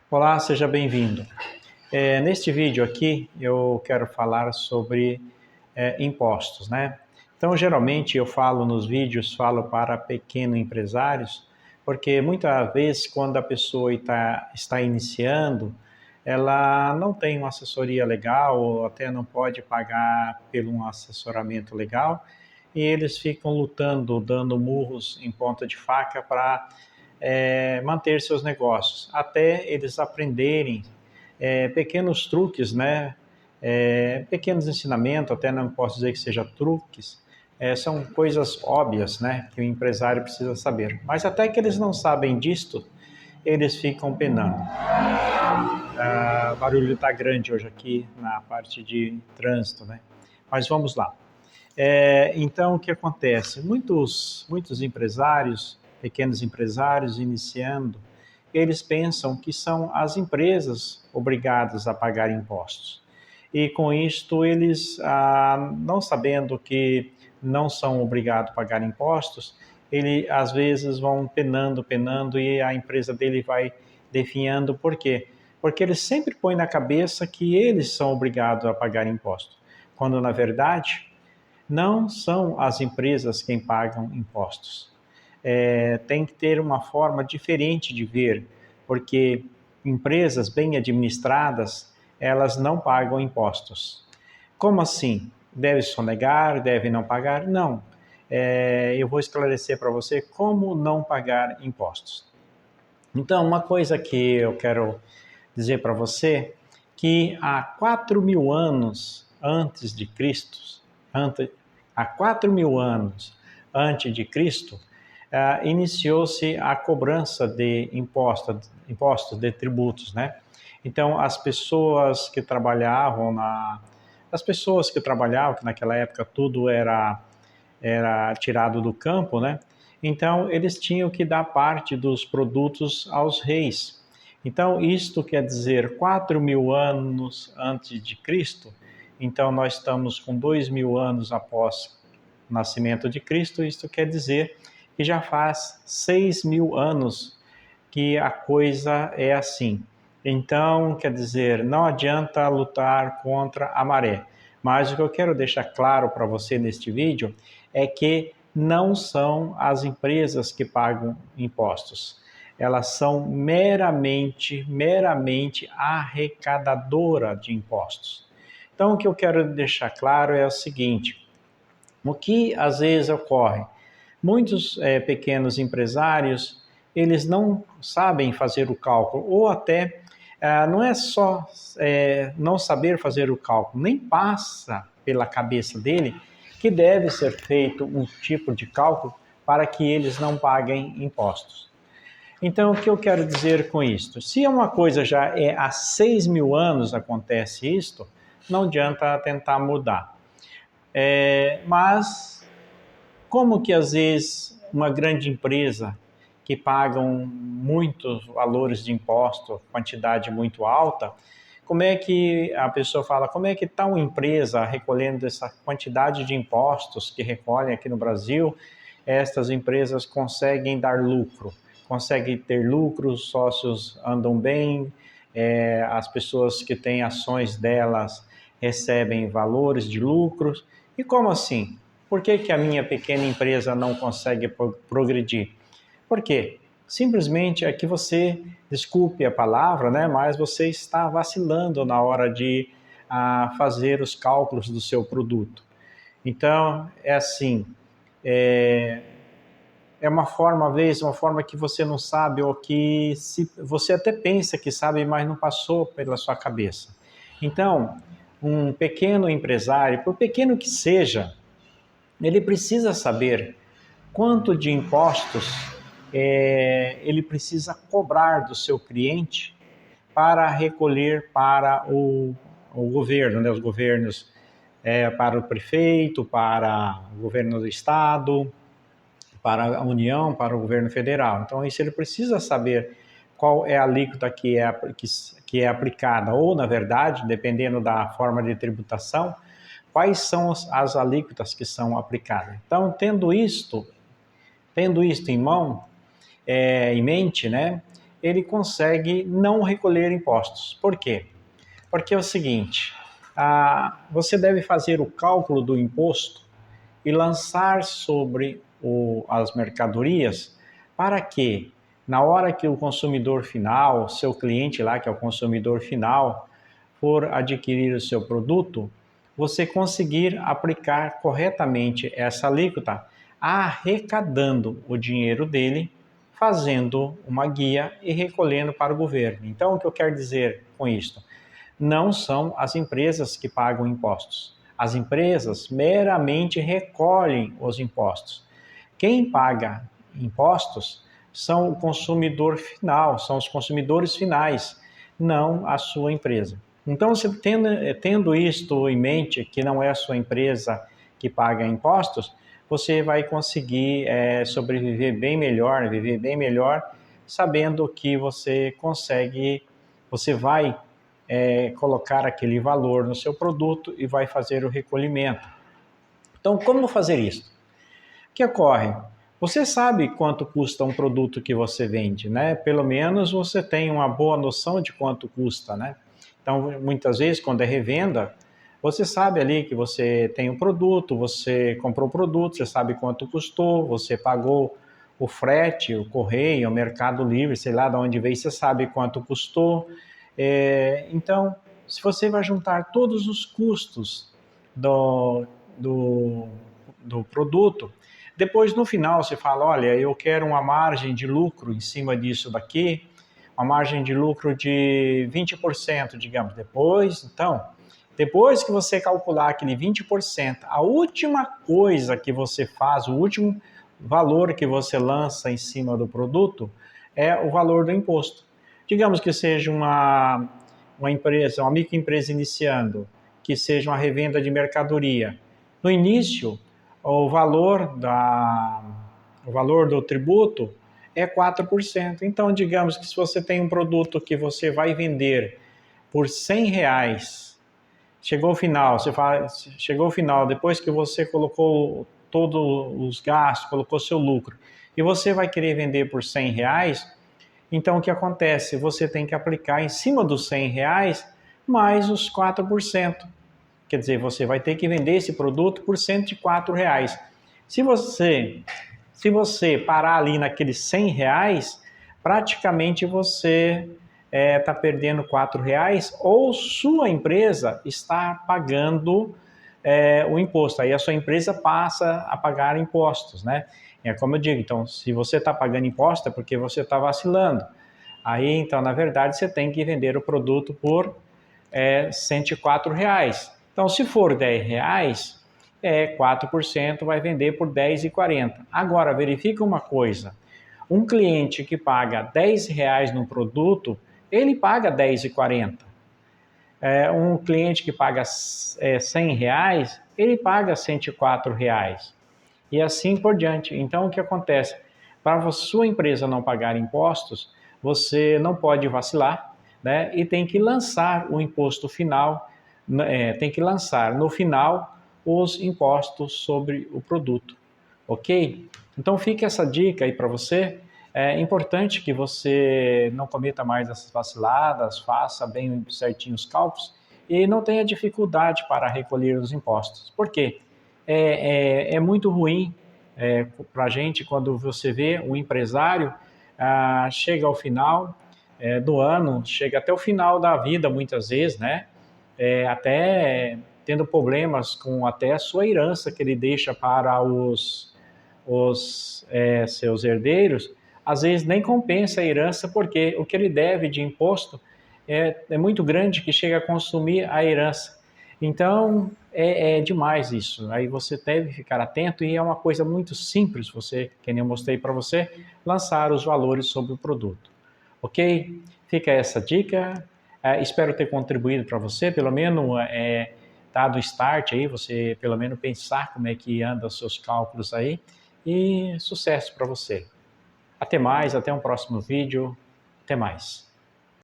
Olá, seja bem-vindo. Neste vídeo aqui eu quero falar sobre impostos, né? Então, geralmente eu falo nos vídeos, falo para pequenos empresários, porque muitas vezes quando a pessoa está iniciando, ela não tem uma assessoria legal ou até não pode pagar por um assessoramento legal e eles ficam lutando, dando murros em ponta de faca para manter seus negócios, até eles aprenderem pequenos truques, né? Pequenos ensinamentos, até não posso dizer que seja truques, são coisas óbvias, né? Que o empresário precisa saber. Mas até que eles não sabem disto, eles ficam penando. O barulho está grande hoje aqui na parte de trânsito, né? Mas vamos lá. Então, o que acontece? Muitos empresários, pequenos empresários iniciando, eles pensam que são as empresas obrigadas a pagar impostos. E com isto, eles, não sabendo que não são obrigados a pagar impostos, ele às vezes vão penando e a empresa dele vai definhando. Por quê? Porque eles sempre põem na cabeça que eles são obrigados a pagar impostos, quando na verdade não são as empresas quem pagam impostos. Tem que ter uma forma diferente de ver, porque empresas bem administradas, elas não pagam impostos. Como assim? Deve sonegar, deve não pagar? Não. Eu vou esclarecer para você como não pagar impostos. Então, uma coisa que eu quero dizer para você, que há 4.000 anos antes de Cristo, há 4.000 anos antes de Cristo, iniciou-se a cobrança de impostos de tributos, né? Então, as pessoas que trabalhavam que naquela época tudo era tirado do campo, né? Então, eles tinham que dar parte dos produtos aos reis. Então, isto quer dizer 4.000 anos antes de Cristo. Então, nós estamos com 2.000 anos após o nascimento de Cristo. Isto quer dizer que já faz 6.000 anos que a coisa é assim. Então, quer dizer, não adianta lutar contra a maré. Mas o que eu quero deixar claro para você neste vídeo é que não são as empresas que pagam impostos. Elas são meramente arrecadadora de impostos. Então, o que eu quero deixar claro é o seguinte: o que às vezes ocorre? Muitos pequenos empresários, eles não sabem fazer o cálculo, ou até não é só não saber fazer o cálculo, nem passa pela cabeça dele que deve ser feito um tipo de cálculo para que eles não paguem impostos. Então, o que eu quero dizer com isto? Se uma coisa já há 6.000 anos acontece isto, não adianta tentar mudar. Mas como que às vezes uma grande empresa que pagam muitos valores de imposto, quantidade muito alta, como é que a pessoa fala, como é que está uma empresa recolhendo essa quantidade de impostos que recolhem aqui no Brasil, estas empresas conseguem dar lucro, conseguem ter lucro, os sócios andam bem, as pessoas que têm ações delas recebem valores de lucros, e como assim? Por que a minha pequena empresa não consegue progredir? Por quê? Simplesmente é que você, desculpe a palavra, né, mas você está vacilando na hora de fazer os cálculos do seu produto. Então, é assim, uma forma, às vezes, uma forma que você não sabe, ou que você até pensa que sabe, mas não passou pela sua cabeça. Então, um pequeno empresário, por pequeno que seja, ele precisa saber quanto de impostos ele precisa cobrar do seu cliente para recolher para o governo, né? Os governos, para o prefeito, para o governo do estado, para a União, para o governo federal. Então, isso ele precisa saber qual é a alíquota que é aplicada, ou, na verdade, dependendo da forma de tributação, quais são as alíquotas que são aplicadas. Então, tendo isto em mente, né, ele consegue não recolher impostos. Por quê? Porque é o seguinte, você deve fazer o cálculo do imposto e lançar sobre as mercadorias para que, na hora que o consumidor final, seu cliente lá, que é o consumidor final, for adquirir o seu produto, você conseguir aplicar corretamente essa alíquota, arrecadando o dinheiro dele, fazendo uma guia e recolhendo para o governo. Então, o que eu quero dizer com isso? Não são as empresas que pagam impostos. As empresas meramente recolhem os impostos. Quem paga impostos são o consumidor final, são os consumidores finais, não a sua empresa. Então, você tendo isto em mente, que não é a sua empresa que paga impostos, você vai conseguir sobreviver bem melhor, viver bem melhor, sabendo que você consegue, você vai colocar aquele valor no seu produto e vai fazer o recolhimento. Então, como fazer isso? O que ocorre? Você sabe quanto custa um produto que você vende, né? Pelo menos você tem uma boa noção de quanto custa, né? Então, muitas vezes, quando é revenda, você sabe ali que você tem um produto, você comprou o produto, você sabe quanto custou, você pagou o frete, o correio, o Mercado Livre, sei lá de onde veio, você sabe quanto custou. Então, se você vai juntar todos os custos do produto, depois no final você fala, olha, eu quero uma margem de lucro em cima disso daqui, uma margem de lucro de 20%, digamos. Depois que você calcular aquele 20%, a última coisa que você faz, o último valor que você lança em cima do produto é o valor do imposto. Digamos que seja uma empresa, uma microempresa iniciando, que seja uma revenda de mercadoria. No início, o valor do tributo é 4%. Então, digamos que se você tem um produto que você vai vender por R$100, chegou o final, depois que você colocou todos os gastos, colocou seu lucro, e você vai querer vender por R$100, então o que acontece? Você tem que aplicar em cima dos R$100 mais os 4%. Quer dizer, você vai ter que vender esse produto por R$104. Se você parar ali naqueles R$100, praticamente você está perdendo R$4 ou sua empresa está pagando o imposto. Aí a sua empresa passa a pagar impostos, né? É como eu digo, então, se você está pagando imposto é porque você está vacilando. Aí, então, na verdade, você tem que vender o produto por R$104. Então, se for R$10, 4% vai vender por R$10,40. Agora, verifica uma coisa, um cliente que paga R$10 no produto, ele paga R$10,40. Um cliente que paga R$100, ele paga R$104. E assim por diante. Então, o que acontece? Para a sua empresa não pagar impostos, você não pode vacilar, né? E tem que lançar o imposto final, tem que lançar no final os impostos sobre o produto, ok? Então, fica essa dica aí para você. É importante que você não cometa mais essas vaciladas, faça bem certinho os cálculos e não tenha dificuldade para recolher os impostos. Por quê? É muito ruim para a gente quando você vê um empresário chega ao final do ano, chega até o final da vida muitas vezes, né? Até tendo problemas com até a sua herança que ele deixa para os seus herdeiros, às vezes nem compensa a herança porque o que ele deve de imposto é muito grande que chega a consumir a herança. Então, é demais isso. Aí você deve ficar atento e é uma coisa muito simples, que nem eu mostrei para você, lançar os valores sobre o produto. Ok? Fica essa dica. Espero ter contribuído para você, pelo menos dado o start aí, você pelo menos pensar como é que anda os seus cálculos aí. E sucesso para você. Até mais, até um próximo vídeo. Até mais.